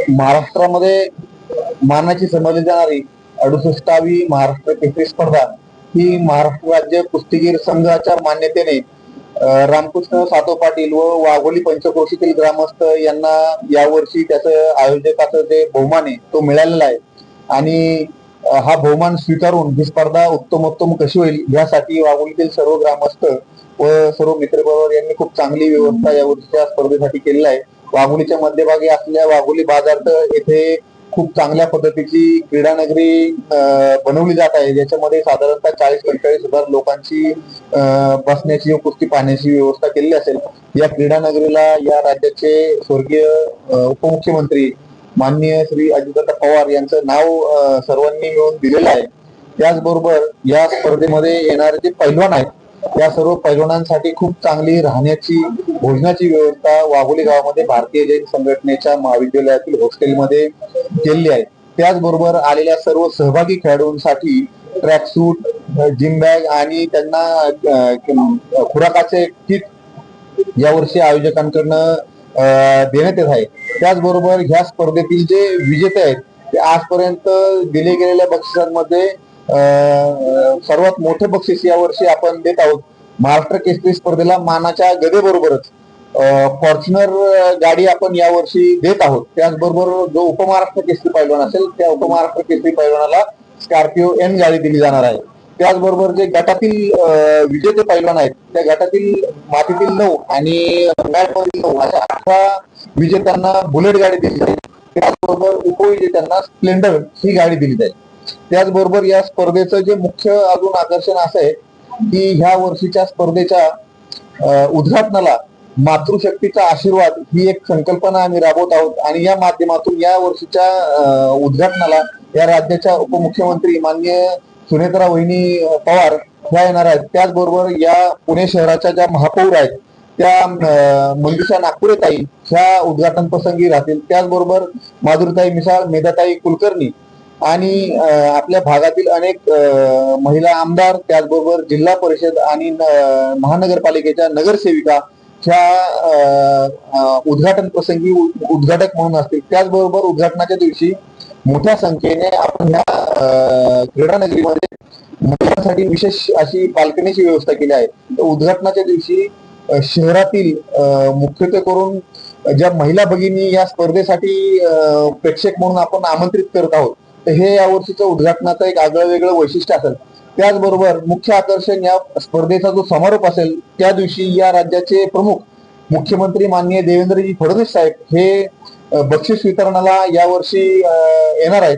महाराष्ट्रामध्ये मानाची समजली जाणारी 68वी महाराष्ट्र केसरी स्पर्धा ही महाराष्ट्र राज्य कुस्तीगीर संघाच्या मान्यतेने रामकृष्ण सातव पाटील व वाघोली पंचक्रोशीतील ग्रामस्थ यांना यावर्षी त्याचं आयोजकाचं जे बहुमान आहे तो मिळालेला आहे आणि हा बहुमान स्वीकारून ही स्पर्धा उत्तमोत्तम कशी होईल यासाठी वाघोलीतील सर्व ग्रामस्थ व सर्व मित्रपरिवार यांनी खूप चांगली व्यवस्था या वर्षीच्या स्पर्धेसाठी केलेली आहे। वाघोलीच्या मध्यभागी असलेल्या वाघोली बाजारात येथे खूप चांगल्या पद्धतीची क्रीडा नगरी बनवली जात आहे, ज्याच्यामध्ये साधारणतः 40-45 हजार लोकांची बसण्याची व कुस्ती पाहण्याची व्यवस्था केलेली असेल। या क्रीडा नगरीला या राज्याचे स्वर्गीय उपमुख्यमंत्री माननीय श्री अजितदादा पवार यांचं नाव सर्वांनी मिळून दिलेलं आहे। त्याचबरोबर या स्पर्धेमध्ये येणारे जे पैलवान आहेत त्या सर्व पैलवानांसाठी खूप चांगली राहण्याची भोजनाची व्यवस्था वाघोली गावामध्ये भारतीय जैन संघटनेच्या महाविद्यालयातील हॉस्टेलमध्ये केलेली आहे। त्याचबरोबर आलेल्या सर्व सहभागी खेळाडूंसाठी ट्रॅक सूट, जिम बॅग आणि त्यांना खुराकाचे किट यावर्षी आयोजकांकडनं देण्यात येत आहे। त्याचबरोबर ह्या स्पर्धेतील जे विजेते आहेत ते आजपर्यंत दिले गेलेल्या बक्षिसांमध्ये सर्वात मोठे बक्षीस यावर्षी आपण देत आहोत। महाराष्ट्र केसरी स्पर्धेला मानाच्या गदेबरोबरच फॉर्च्युनर गाडी आपण यावर्षी देत आहोत। त्याचबरोबर जो उपमहाराष्ट्र केसरी पैलवान असेल त्या उपमहाराष्ट्र केसरी पैलवानाला स्कॉर्पिओ एन गाडी दिली जाणार आहे। त्याचबरोबर जे गटातील विजेते पैलवान आहेत त्या गटातील मातीतील 9 आणि रंगाळमधील 9 अशा 18 विजेत्यांना बुलेट गाडी दिली जाईल। त्याचबरोबर उपविजेत्यांना स्प्लेंडर ही गाडी दिली जाईल। त्याचबरोबर या स्पर्धेचं जे मुख्य अजून आकर्षण असं आहे की ह्या वर्षीच्या स्पर्धेच्या उद्घाटनाला मातृशक्तीचा आशीर्वाद ही एक संकल्पना आम्ही राबवत आहोत आणि या माध्यमातून या वर्षीच्या उद्घाटनाला या राज्याच्या उपमुख्यमंत्री माननीय सुनेत्रा वहिनी पवार ह्या येणार आहेत। त्याचबरोबर या पुणे शहराच्या ज्या महापौर आहेत त्या मंजुषा नागपुरेताई ह्या उद्घाटन प्रसंगी राहतील। त्याचबरोबर माधुरीताई मिसाळ, मेधाताई कुलकर्णी आणि आपल्या भागातील अनेक महिला आमदार, त्याचबरोबर जिल्हा परिषद आणि महानगरपालिकेच्या नगरसेविका ह्या उद्घाटन प्रसंगी उद्घाटक म्हणून असतील। त्याचबरोबर उद्घाटनाच्या दिवशी मोठ्या संख्येने आपण ह्या क्रीडा नगरीमध्ये महिलांसाठी विशेष अशी बाल्कनीची व्यवस्था केली आहे। तर उद्घाटनाच्या दिवशी शहरातील मुख्यत्वे करून ज्या महिला भगिनी या स्पर्धेसाठी प्रेक्षक म्हणून आपण आमंत्रित करत आहोत तर हे या वर्षीचं उद्घाटनाचं एक आगळं वेगळं वैशिष्ट्य असेल। त्याचबरोबर मुख्य आकर्षण या स्पर्धेचा जो समारोप असेल त्या दिवशी या राज्याचे प्रमुख मुख्यमंत्री माननीय देवेंद्रजी फडणवीस साहेब हे बक्षीस वितरणाला यावर्षी येणार आहेत।